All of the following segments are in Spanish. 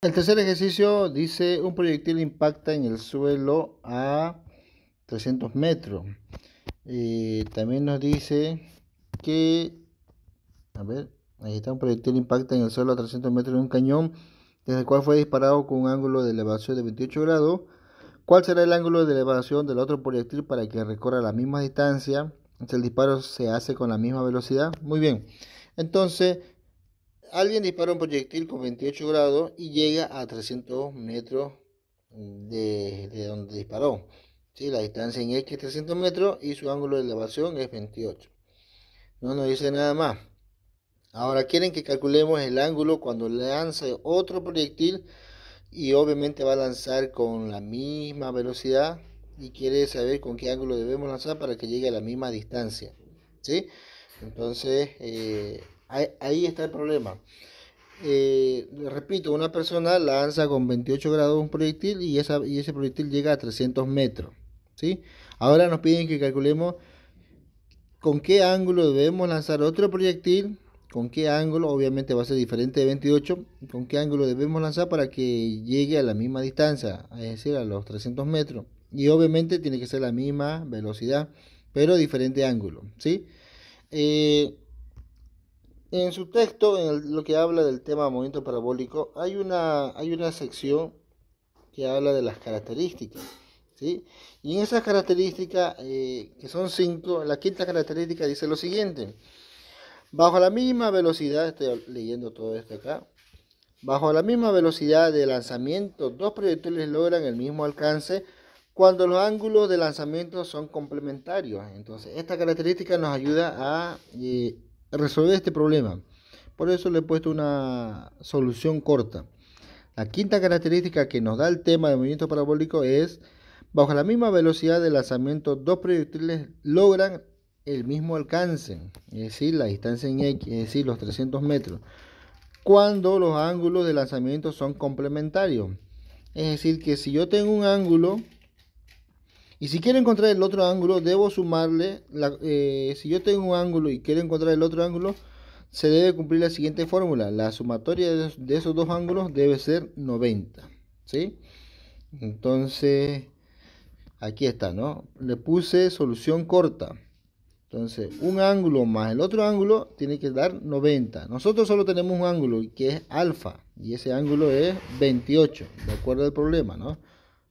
El tercer ejercicio dice un proyectil impacta en el suelo a 300 metros. También nos dice que, a ver, ahí está, un proyectil impacta en el suelo a 300 metros de un cañón, desde el cual fue disparado con un ángulo de elevación de 28 grados. ¿Cuál será el ángulo de elevación del otro proyectil para que recorra la misma distancia si el disparo se hace con la misma velocidad? Muy bien. Entonces, alguien dispara un proyectil con 28 grados y llega a 300 metros de donde disparó. ¿Sí? La distancia en X es 300 metros y su ángulo de elevación es 28. No nos dice nada más. Ahora quieren que calculemos el ángulo cuando lance otro proyectil y obviamente va a lanzar con la misma velocidad y quiere saber con qué ángulo debemos lanzar para que llegue a la misma distancia. ¿Sí? Entonces, ahí está el problema. Repito, una persona lanza con 28 grados un proyectil y ese proyectil llega a 300 metros. ¿Sí? Ahora nos piden que calculemos con qué ángulo debemos lanzar otro proyectil, con qué ángulo, obviamente va a ser diferente de 28, con qué ángulo debemos lanzar para que llegue a la misma distancia, es decir, a los 300 metros. Y obviamente tiene que ser la misma velocidad, pero diferente ángulo. ¿Sí? Eh, En su texto, lo que habla del tema movimiento parabólico, hay una sección que habla de las características, ¿sí? Y en esas características, que son cinco, la quinta característica dice lo siguiente: bajo la misma velocidad, estoy leyendo todo esto acá, bajo la misma velocidad de lanzamiento, dos proyectiles logran el mismo alcance cuando los ángulos de lanzamiento son complementarios. Entonces, esta característica nos ayuda a resolver este problema. Por eso le he puesto una solución corta. La quinta característica que nos da el tema de movimiento parabólico es: bajo la misma velocidad de lanzamiento, dos proyectiles logran el mismo alcance, es decir, la distancia en X, es decir, los 300 metros, cuando los ángulos de lanzamiento son complementarios. Es decir, que si yo tengo un ángulo y si quiero encontrar el otro ángulo, debo sumarle, si yo tengo un ángulo y quiero encontrar el otro ángulo, se debe cumplir la siguiente fórmula: la sumatoria de esos dos ángulos debe ser 90. ¿Sí? Entonces, aquí está, ¿no? Le puse solución corta. Entonces, un ángulo más el otro ángulo tiene que dar 90. Nosotros solo tenemos un ángulo que es alfa, y ese ángulo es 28, de acuerdo al problema, ¿no?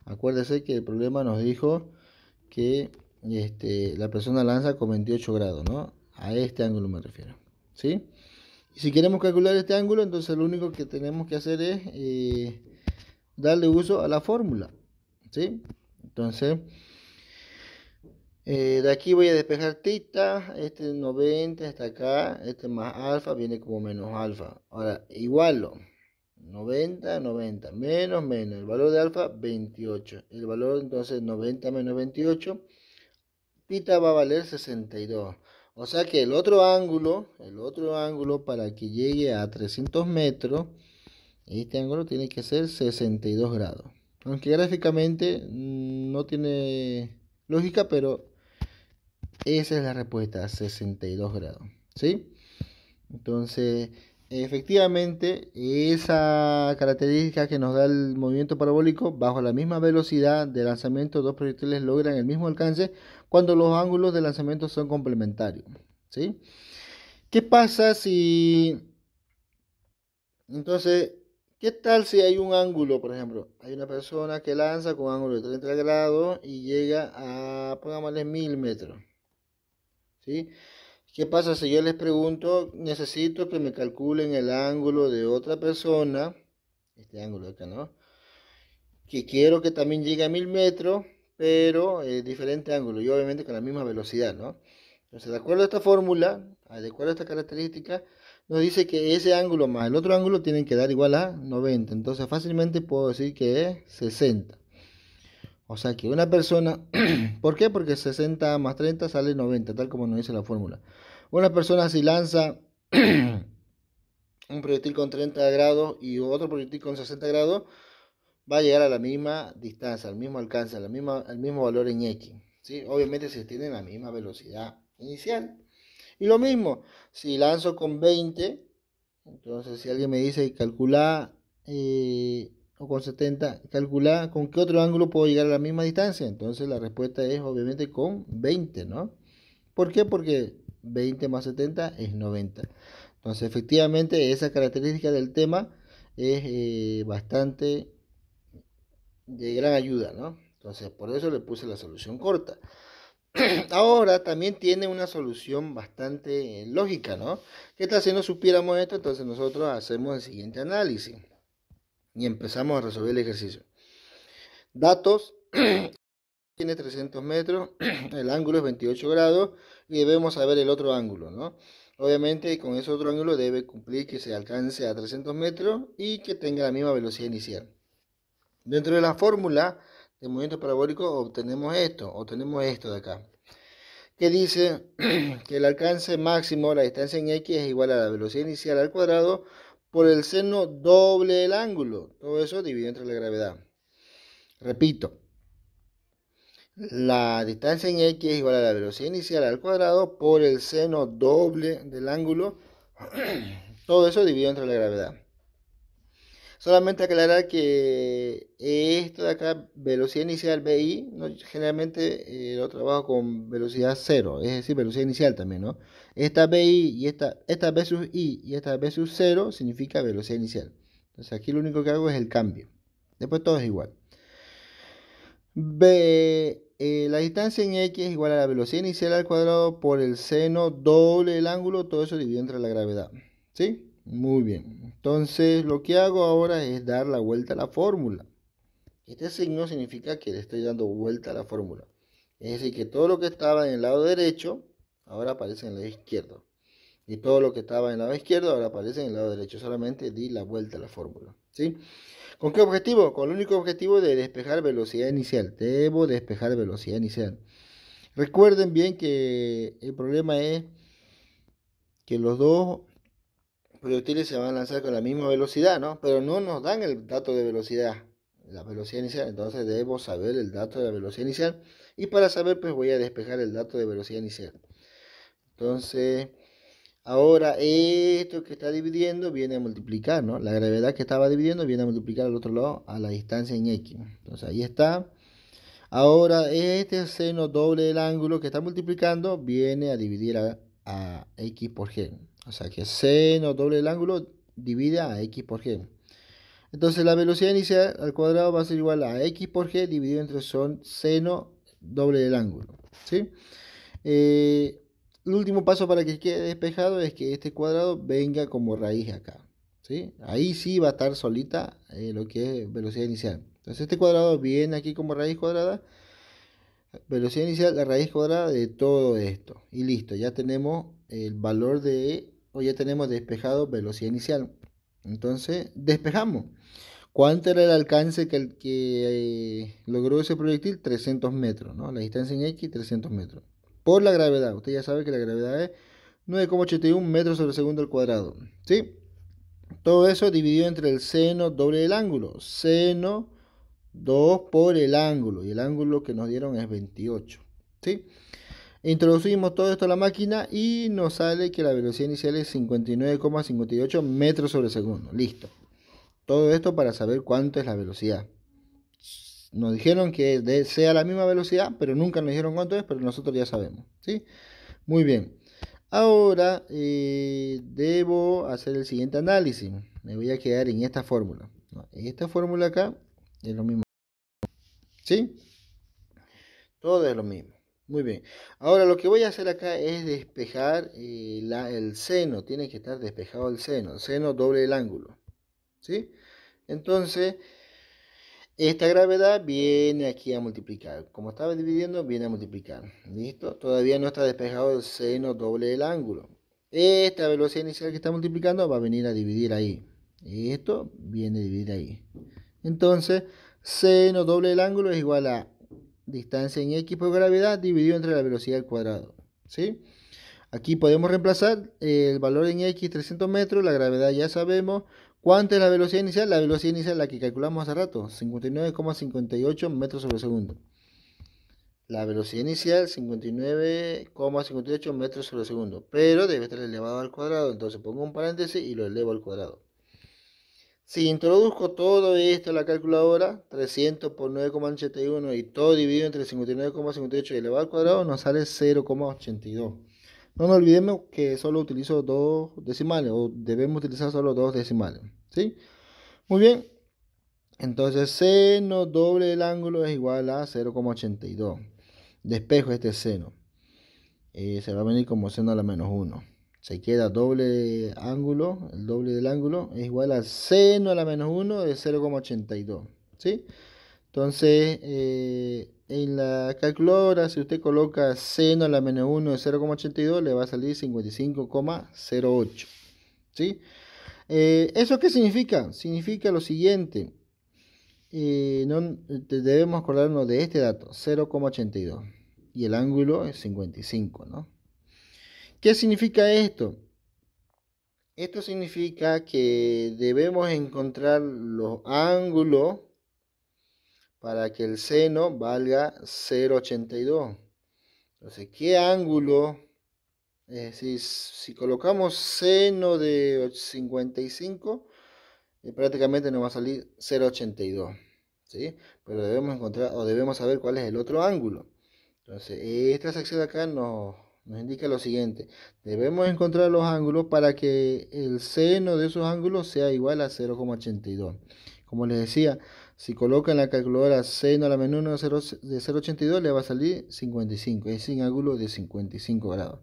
Acuérdese que el problema nos dijo que la persona lanza con 28 grados, ¿no? A este ángulo me refiero, ¿sí? Y si queremos calcular este ángulo, entonces lo único que tenemos que hacer es darle uso a la fórmula, ¿sí? Entonces, de aquí voy a despejar tita, este 90 está acá, este más alfa viene como menos alfa. Ahora, igualo, 90, 90, menos, menos, el valor de alfa 28, el valor entonces 90 menos 28, tita va a valer 62. O sea que el otro ángulo para que llegue a 300 metros, este ángulo tiene que ser 62 grados. Aunque gráficamente no tiene lógica, pero esa es la respuesta: 62 grados. ¿Sí? Entonces, efectivamente, esa característica que nos da el movimiento parabólico, bajo la misma velocidad de lanzamiento, dos proyectiles logran el mismo alcance cuando los ángulos de lanzamiento son complementarios. ¿Sí? ¿Qué pasa si... Entonces, ¿qué tal si hay un ángulo, por ejemplo? Hay una persona que lanza con ángulo de 30 grados y llega a, pongámosle, 1000 metros. ¿Sí? ¿Qué pasa si yo les pregunto, necesito que me calculen el ángulo de otra persona, este ángulo de acá, ¿no? Que quiero que también llegue a 1000 metros, pero diferente ángulo y obviamente con la misma velocidad, ¿no? Entonces, de acuerdo a esta fórmula, de acuerdo a esta característica, nos dice que ese ángulo más el otro ángulo tienen que dar igual a 90. Entonces, fácilmente puedo decir que es 60. O sea que una persona, ¿por qué? Porque 60 más 30 sale 90, tal como nos dice la fórmula. Una persona si lanza un proyectil con 30 grados y otro proyectil con 60 grados, va a llegar a la misma distancia, al mismo alcance, al mismo valor en X. ¿Sí? Obviamente si tienen la misma velocidad inicial. Y lo mismo, si lanzo con 20, entonces si alguien me dice calcula o con 70, calcula con qué otro ángulo puedo llegar a la misma distancia. Entonces la respuesta es obviamente con 20, ¿no? ¿Por qué? Porque 20 más 70 es 90. Entonces efectivamente esa característica del tema es bastante de gran ayuda, ¿no? Entonces por eso le puse la solución corta. Ahora también tiene una solución bastante lógica, ¿no? ¿Qué tal si no supiéramos esto? Entonces nosotros hacemos el siguiente análisis y empezamos a resolver el ejercicio. Datos, tiene 300 metros, el ángulo es 28 grados y debemos saber el otro ángulo, ¿no? Obviamente con ese otro ángulo debe cumplir que se alcance a 300 metros y que tenga la misma velocidad inicial. Dentro de la fórmula de movimiento parabólico obtenemos esto de acá, que dice que el alcance máximo, la distancia en X, es igual a la velocidad inicial al cuadrado por el seno doble del ángulo. Todo eso dividido entre la gravedad. Repito, la distancia en X es igual a la velocidad inicial al cuadrado por el seno doble del ángulo. Todo eso dividido entre la gravedad. Solamente aclarar que esto de acá, velocidad inicial BI, no, generalmente lo trabajo con velocidad cero, es decir, velocidad inicial también, ¿no? Esta BI y esta B sub I y esta B sub 0 significa velocidad inicial. Entonces aquí lo único que hago es el cambio. Después todo es igual. La distancia en X es igual a la velocidad inicial al cuadrado por el seno doble del ángulo, todo eso dividido entre la gravedad. ¿Sí? Muy bien. Entonces lo que hago ahora es dar la vuelta a la fórmula. Este signo significa que le estoy dando vuelta a la fórmula. Es decir, que todo lo que estaba en el lado derecho ahora aparece en el lado izquierdo. Y todo lo que estaba en el lado izquierdo ahora aparece en el lado derecho. Solamente di la vuelta a la fórmula. ¿Sí? ¿Con qué objetivo? Con el único objetivo de despejar velocidad inicial. Debo despejar velocidad inicial. Recuerden bien que el problema es que los dos proyectiles se van a lanzar con la misma velocidad, ¿no? Pero no nos dan el dato de velocidad, la velocidad inicial. Entonces debo saber el dato de la velocidad inicial. Y para saber, pues voy a despejar el dato de velocidad inicial. Entonces, ahora esto que está dividiendo viene a multiplicar, ¿no? La gravedad que estaba dividiendo viene a multiplicar al otro lado a la distancia en X. Entonces ahí está. Ahora este seno doble del ángulo que está multiplicando viene a dividir a X por G. O sea que seno doble del ángulo divide a X por G. Entonces la velocidad inicial al cuadrado va a ser igual a X por G dividido entre son seno doble del ángulo. ¿Sí? El último paso para que quede despejado es que este cuadrado venga como raíz acá. ¿Sí? Ahí sí va a estar solita lo que es velocidad inicial. Entonces este cuadrado viene aquí como raíz cuadrada. Velocidad inicial, la raíz cuadrada de todo esto. Y listo, ya tenemos el valor o ya tenemos despejado velocidad inicial. Entonces, despejamos. ¿Cuánto era el alcance que logró ese proyectil? 300 metros, ¿no? La distancia en X, 300 metros. Por la gravedad. Usted ya sabe que la gravedad es 9,81 metros sobre segundo al cuadrado. ¿Sí? Todo eso dividido entre el seno doble del ángulo. Seno 2 por el ángulo. Y el ángulo que nos dieron es 28. ¿Sí? Introducimos todo esto a la máquina y nos sale que la velocidad inicial es 59,58 metros sobre segundo. Listo. Todo esto para saber cuánto es la velocidad. Nos dijeron que sea la misma velocidad, pero nunca nos dijeron cuánto es, pero nosotros ya sabemos. ¿Sí? Muy bien. Ahora debo hacer el siguiente análisis. Me voy a quedar en esta fórmula. Esta fórmula acá es lo mismo. ¿Sí? Todo es lo mismo. Muy bien. Ahora lo que voy a hacer acá es despejar el seno. Tiene que estar despejado el seno doble el ángulo. ¿Sí? Entonces, esta gravedad viene aquí a multiplicar. Como estaba dividiendo, viene a multiplicar. ¿Listo? Todavía no está despejado el seno doble del ángulo. Esta velocidad inicial que está multiplicando va a venir a dividir ahí. Esto viene a dividir ahí. Entonces, seno doble del ángulo es igual a distancia en X por gravedad dividido entre la velocidad al cuadrado. ¿Sí? Aquí podemos reemplazar el valor en X 300 metros, la gravedad ya sabemos. ¿Cuánto es la velocidad inicial? La velocidad inicial, la que calculamos hace rato, 59,58 metros sobre segundo. La velocidad inicial, 59,58 metros sobre segundo. Pero debe estar elevado al cuadrado, entonces pongo un paréntesis y lo elevo al cuadrado. Si introduzco todo esto en la calculadora, 300 por 9,81 y todo dividido entre 59,58 elevado al cuadrado, nos sale 0,82. No nos olvidemos que solo utilizo dos decimales, o debemos utilizar solo dos decimales, ¿sí? Muy bien, entonces seno doble del ángulo es igual a 0,82. Despejo este seno. Se va a venir como seno a la menos 1. Se queda doble ángulo, el doble del ángulo es igual a seno a la menos 1 de 0,82. ¿Sí? Entonces, en la calculadora, si usted coloca seno a la menos 1 de 0,82, le va a salir 55,08. ¿Sí? ¿Eso qué significa? Significa lo siguiente. Debemos acordarnos de este dato, 0,82. Y el ángulo es 55, ¿no? ¿Qué significa esto? Esto significa que debemos encontrar los ángulos para que el seno valga 0,82. Entonces, ¿qué ángulo? Es decir, si colocamos seno de 55, prácticamente nos va a salir 0,82. ¿Sí? Pero debemos encontrar o debemos saber cuál es el otro ángulo. Entonces, esta sección de acá nos indica lo siguiente. Debemos encontrar los ángulos para que el seno de esos ángulos sea igual a 0,82. Como les decía, si colocan en la calculadora seno a la menos 1 de 0,82, le va a salir 55, es decir, un ángulo de 55 grados.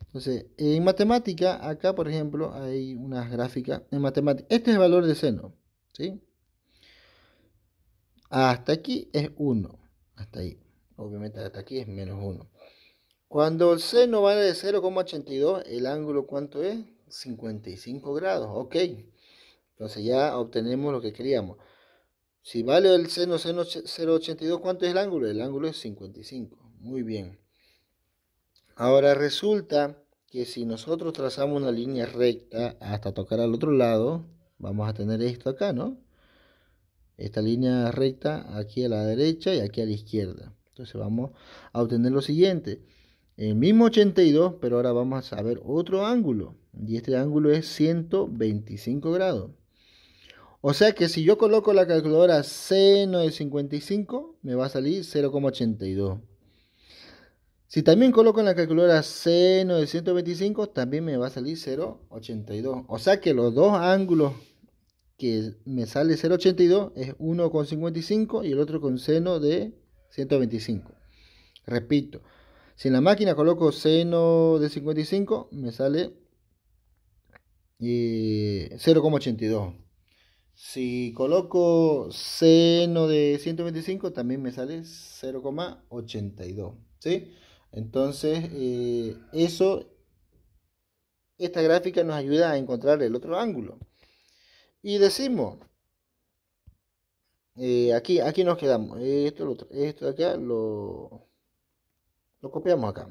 Entonces, en matemática, acá por ejemplo, hay unas gráficas. En matemática, este es el valor de seno, ¿sí? Hasta aquí es 1, hasta ahí. Obviamente hasta aquí es menos 1. Cuando el seno vale de 0,82, el ángulo ¿cuánto es? 55 grados, ok. Entonces ya obtenemos lo que queríamos. Si vale el seno 0,82, ¿cuánto es el ángulo? El ángulo es 55. Muy bien. Ahora resulta que si nosotros trazamos una línea recta hasta tocar al otro lado, vamos a tener esto acá, ¿no? Esta línea recta aquí a la derecha y aquí a la izquierda. Entonces vamos a obtener lo siguiente. El mismo 82, pero ahora vamos a ver otro ángulo. Y este ángulo es 125 grados. O sea que si yo coloco la calculadora seno de 55, me va a salir 0,82. Si también coloco en la calculadora seno de 125, también me va a salir 0,82. O sea que los dos ángulos que me sale 0,82 es uno con 55 y el otro con seno de 125. Repito, si en la máquina coloco seno de 55, me sale 0,82. Si coloco seno de 125, también me sale 0,82. ¿Sí? Entonces, esta gráfica nos ayuda a encontrar el otro ángulo. Y decimos, aquí nos quedamos. Esto de acá lo copiamos acá.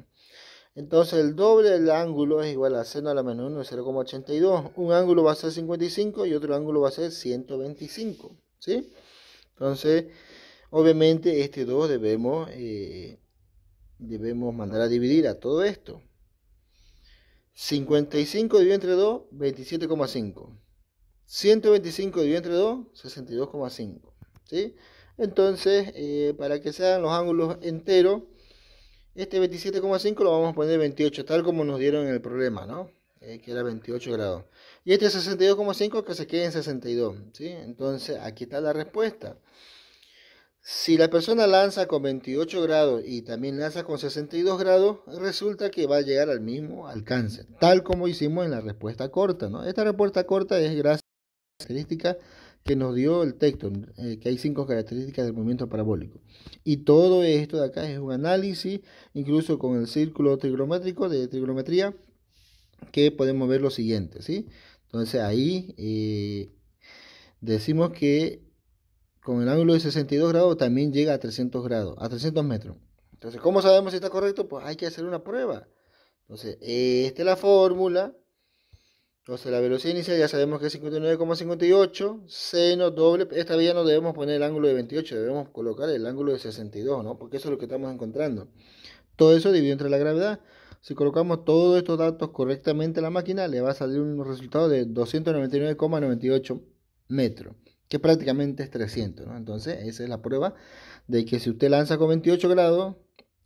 Entonces el doble del ángulo es igual a seno a la menos 1 de 0,82. Un ángulo va a ser 55 y otro ángulo va a ser 125. ¿Sí? Entonces, obviamente este 2 debemos mandar a dividir a todo esto. 55 dividido entre 2, 27,5. 125 dividido entre 2, 62,5. ¿Sí? Entonces, para que sean los ángulos enteros, este 27,5 lo vamos a poner 28, tal como nos dieron en el problema, ¿no? Que era 28 grados. Y este 62,5 que se quede en 62, ¿sí? Entonces, aquí está la respuesta. Si la persona lanza con 28 grados y también lanza con 62 grados, resulta que va a llegar al mismo alcance, tal como hicimos en la respuesta corta, ¿no? Esta respuesta corta es gracias a la característica que nos dio el texto, que hay 5 características del movimiento parabólico. Y todo esto de acá es un análisis, incluso con el círculo trigonométrico de trigonometría, que podemos ver lo siguiente, ¿sí? Entonces ahí decimos que con el ángulo de 62 grados también llega a 300 grados, a 300 metros. Entonces, ¿cómo sabemos si está correcto? Pues hay que hacer una prueba. Entonces, esta es la fórmula. Entonces, la velocidad inicial ya sabemos que es 59,58. Seno doble. Esta vez ya no debemos poner el ángulo de 28, debemos colocar el ángulo de 62, ¿no? Porque eso es lo que estamos encontrando. Todo eso dividido entre la gravedad. Si colocamos todos estos datos correctamente en la máquina, le va a salir un resultado de 299,98 metros, que prácticamente es 300, ¿no? Entonces, esa es la prueba de que si usted lanza con 28 grados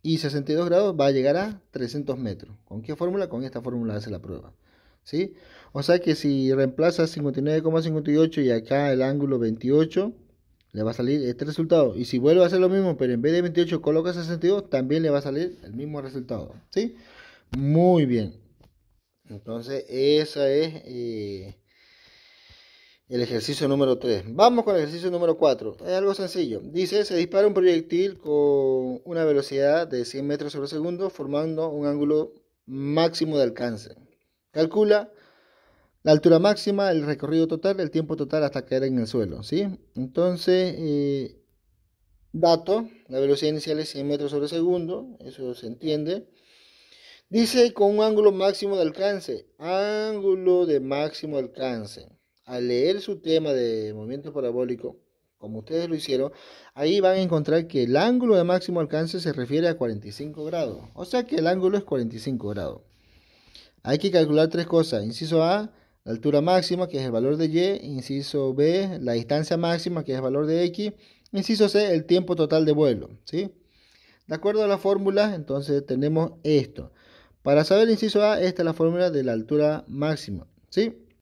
y 62 grados, va a llegar a 300 metros. ¿Con qué fórmula? Con esta fórmula hace la prueba, ¿sí? O sea que si reemplaza 59,58 y acá el ángulo 28, le va a salir este resultado. Y si vuelve a hacer lo mismo, pero en vez de 28 coloca 62, también le va a salir el mismo resultado, ¿sí? Muy bien. Entonces, esa es el ejercicio número 3. Vamos con el ejercicio número 4. Es algo sencillo. Dice, se dispara un proyectil con una velocidad de 100 metros sobre segundo, formando un ángulo máximo de alcance. Calcula la altura máxima, el recorrido total, el tiempo total hasta caer en el suelo, ¿sí? Entonces, dato, la velocidad inicial es 100 metros sobre segundo, eso se entiende. Dice con un ángulo máximo de alcance, ángulo de máximo alcance. Al leer su tema de movimiento parabólico, como ustedes lo hicieron, ahí van a encontrar que el ángulo de máximo alcance se refiere a 45 grados. O sea que el ángulo es 45 grados. Hay que calcular tres cosas. Inciso A, la altura máxima, que es el valor de Y. Inciso B, la distancia máxima, que es el valor de X. Inciso C, el tiempo total de vuelo, ¿sí? De acuerdo a la fórmula, entonces tenemos esto. Para saber el inciso A, esta es la fórmula de la altura máxima, ¿sí?